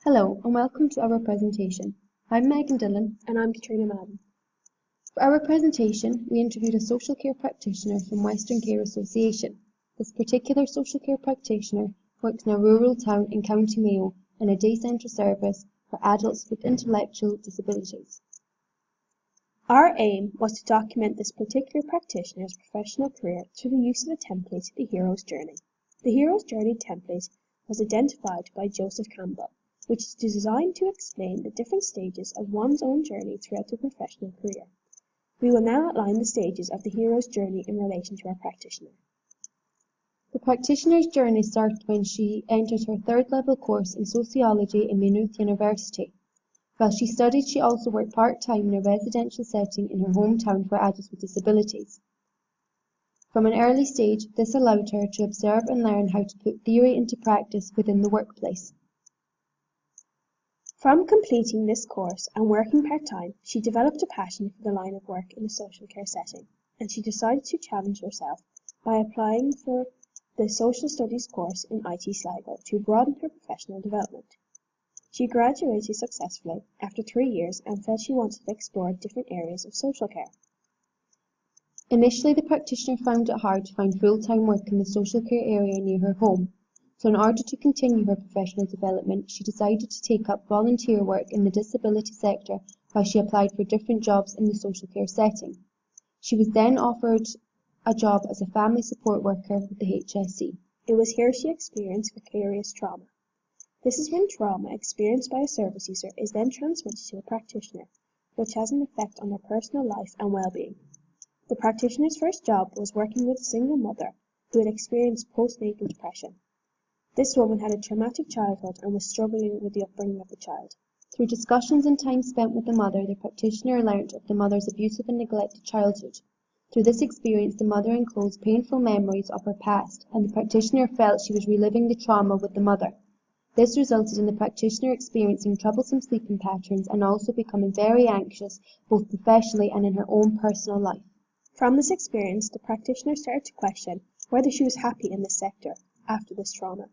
Hello and welcome to our presentation. I'm Megan Dillion. And I'm Caitriona Madden. For our presentation, we interviewed a social care practitioner from Western Care Association. This particular social care practitioner works in a rural town in County Mayo in a day centre service for adults with intellectual disabilities. Our aim was to document this particular practitioner's professional career through the use of the template, the Hero's Journey. The Hero's Journey template was identified by Joseph Campbell, which is designed to explain the different stages of one's own journey throughout the professional career. We will now outline the stages of the hero's journey in relation to our practitioner. The practitioner's journey started when she entered her third-level course in sociology in Maynooth University. While she studied, she also worked part-time in a residential setting in her hometown for adults with disabilities. From an early stage, this allowed her to observe and learn how to put theory into practice within the workplace. From completing this course and working part-time, she developed a passion for the line of work in a social care setting, and she decided to challenge herself by applying for the Social Studies course in IT Sligo to broaden her professional development. She graduated successfully after 3 years and felt she wanted to explore different areas of social care. Initially, the practitioner found it hard to find full-time work in the social care area near her home. So in order to continue her professional development, she decided to take up volunteer work in the disability sector while she applied for different jobs in the social care setting. She was then offered a job as a family support worker with the HSE. It was here she experienced vicarious trauma. This is when trauma experienced by a service user is then transmitted to a practitioner, which has an effect on their personal life and well-being. The practitioner's first job was working with a single mother who had experienced postnatal depression. This woman had a traumatic childhood and was struggling with the upbringing of the child. Through discussions and time spent with the mother, the practitioner learnt of the mother's abusive and neglected childhood. Through this experience, the mother enclosed painful memories of her past, and the practitioner felt she was reliving the trauma with the mother. This resulted in the practitioner experiencing troublesome sleeping patterns and also becoming very anxious, both professionally and in her own personal life. From this experience, the practitioner started to question whether she was happy in this sector after this trauma.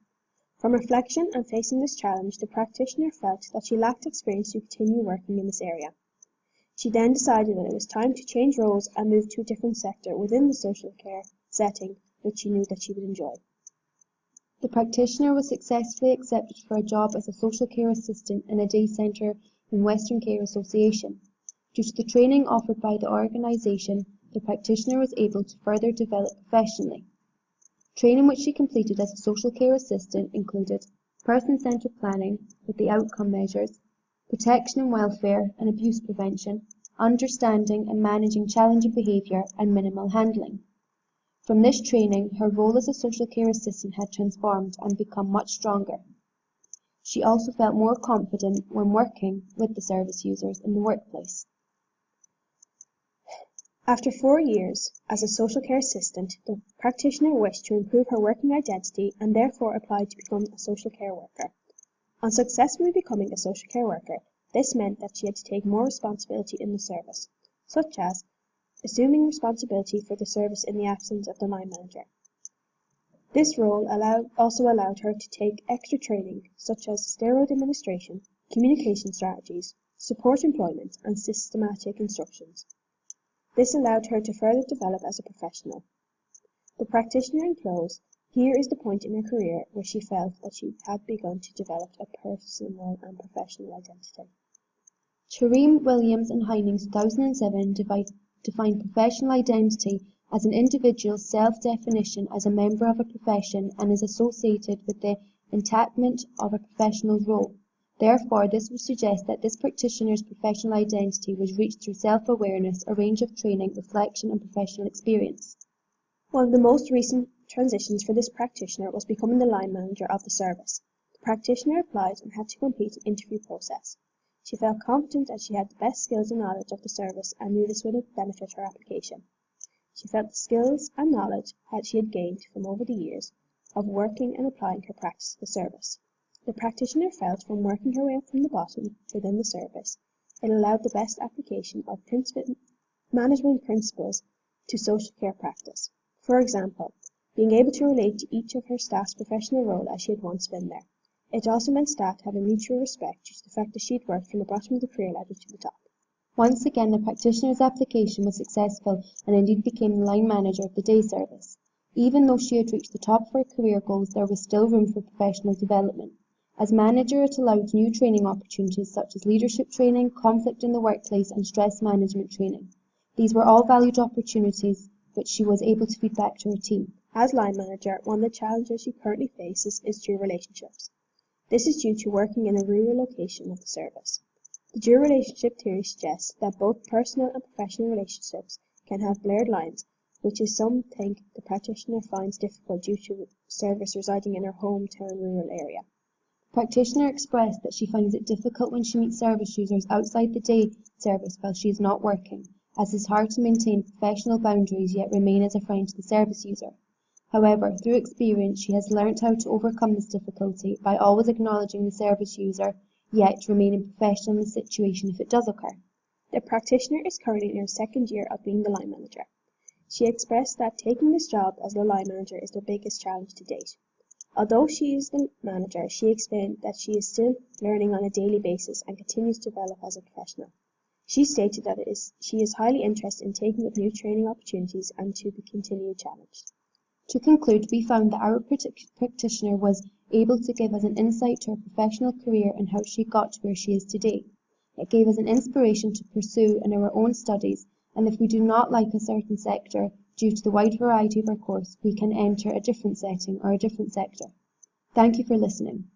From reflection and facing this challenge, the practitioner felt that she lacked experience to continue working in this area. She then decided that it was time to change roles and move to a different sector within the social care setting, which she knew that she would enjoy. The practitioner was successfully accepted for a job as a social care assistant in a day centre in Western Care Association. Due to the training offered by the organisation, the practitioner was able to further develop professionally. Training which she completed as a social care assistant included person-centred planning with the outcome measures, protection and welfare and abuse prevention, understanding and managing challenging behaviour and minimal handling. From this training, her role as a social care assistant had transformed and become much stronger. She also felt more confident when working with the service users in the workplace. After 4 years as a social care assistant, the practitioner wished to improve her working identity and therefore applied to become a social care worker. On successfully becoming a social care worker, this meant that she had to take more responsibility in the service, such as assuming responsibility for the service in the absence of the line manager. This role also allowed her to take extra training, such as steroid administration, communication strategies, support employment, and systematic instructions. This allowed her to further develop as a professional. The practitioner in close, here is the point in her career where she felt that she had begun to develop a personal and professional identity. Tareem, Williams and Heining's 2007 defined professional identity as an individual's self-definition as a member of a profession and is associated with the attainment of a professional's role. Therefore, this would suggest that this practitioner's professional identity was reached through self-awareness, a range of training, reflection and professional experience. One of the most recent transitions for this practitioner was becoming the line manager of the service. The practitioner applied and had to complete an interview process. She felt confident that she had the best skills and knowledge of the service and knew this would benefit her application. She felt the skills and knowledge that she had gained from over the years of working and applying her practice to the service. The practitioner felt from working her way up from the bottom within the service, it allowed the best application of management principles to social care practice. For example, being able to relate to each of her staff's professional role as she had once been there. It also meant staff to have a mutual respect due to the fact that she'd worked from the bottom of the career ladder to the top. Once again, the practitioner's application was successful and indeed became the line manager of the day service. Even though she had reached the top of her career goals, there was still room for professional development. As manager, it allowed new training opportunities such as leadership training, conflict in the workplace, and stress management training. These were all valued opportunities which she was able to feed back to her team. As line manager, one of the challenges she currently faces is dual relationships. This is due to working in a rural location of the service. The dual relationship theory suggests that both personal and professional relationships can have blurred lines, which is some think the practitioner finds difficult due to service residing in her hometown rural area. The practitioner expressed that she finds it difficult when she meets service users outside the day service while she is not working, as it is hard to maintain professional boundaries yet remain as a friend to the service user. However, through experience, she has learnt how to overcome this difficulty by always acknowledging the service user, yet remaining professional in the situation if it does occur. The practitioner is currently in her second year of being the line manager. She expressed that taking this job as the line manager is the biggest challenge to date. Although she is the manager, she explained that she is still learning on a daily basis and continues to develop as a professional. She stated that she is highly interested in taking up new training opportunities and to be continually challenged. To conclude, we found that our practitioner was able to give us an insight to her professional career and how she got to where she is today. It gave us an inspiration to pursue in our own studies, and if we do not like a certain sector due to the wide variety of our course, we can enter a different setting or a different sector. Thank you for listening.